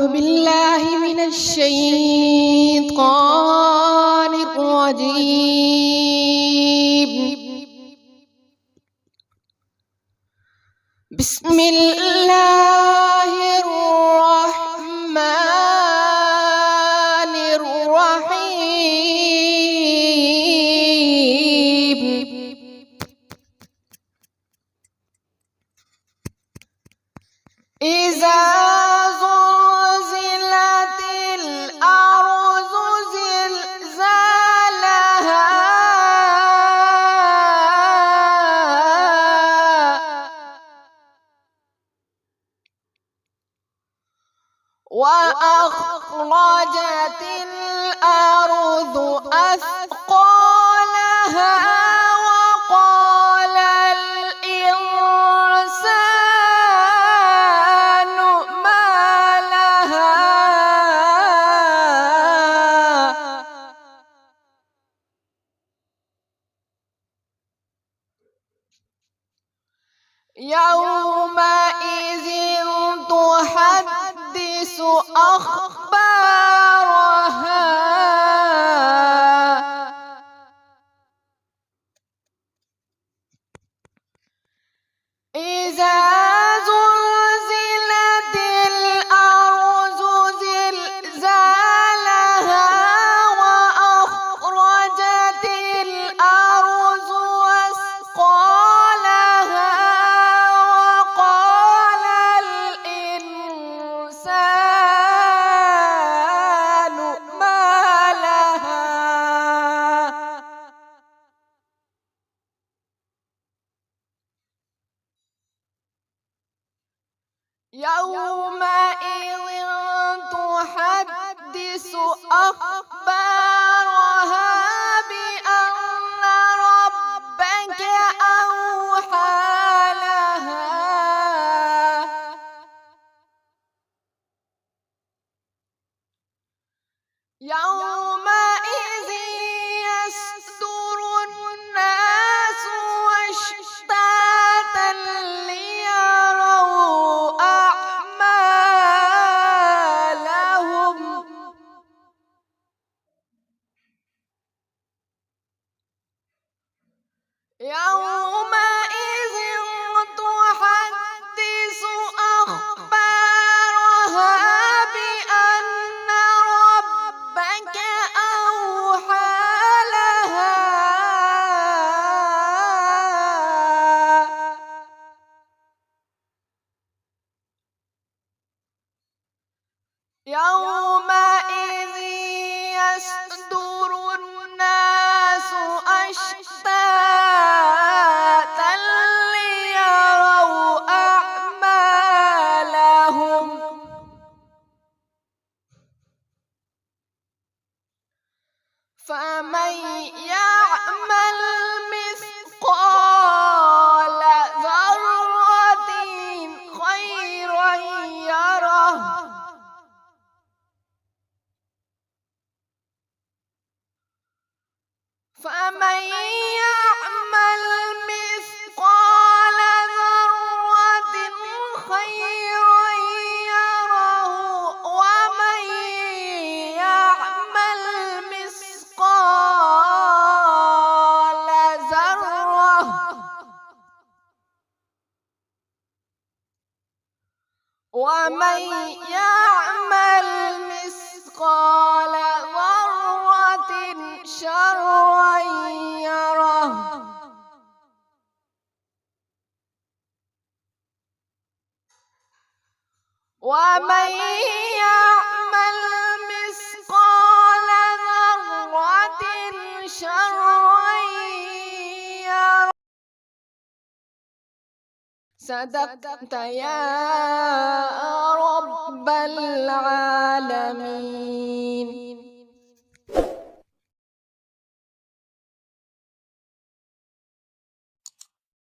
أعوذ بالله من الشيطان الرجيم. بسم الله الرحمن الرحيم. إذا زلزلت الأرض زلزالها وأخرجت الأرض أثقالها وقال الإنسان ما لها يومئذ تحدث أخبارها إذا زلزلت الأرض زلزالها وأخرجت الأرض أثقالها وقال الإنسان ما لها يومئذ تحدث أخبارها بأن ربك أوحى لها يومئذ يصدر الناس أشتاتا ليروا أعمالهم يومئذ تحدث أخبارها بأن ربك أوحى لها يومئذ يصدر الناس أشتاتا ليروا أعمالهم فمن يعمل مثقال ذرة خيرا يره فمن يعمل مثقال ذرة خيرا يره ومن يعمل مثقال ذرة ومن يعمل مثقال ذرة شرا يره ومن يعمل مثقال ذرة شرا يره. صدقت يا رب العالمين.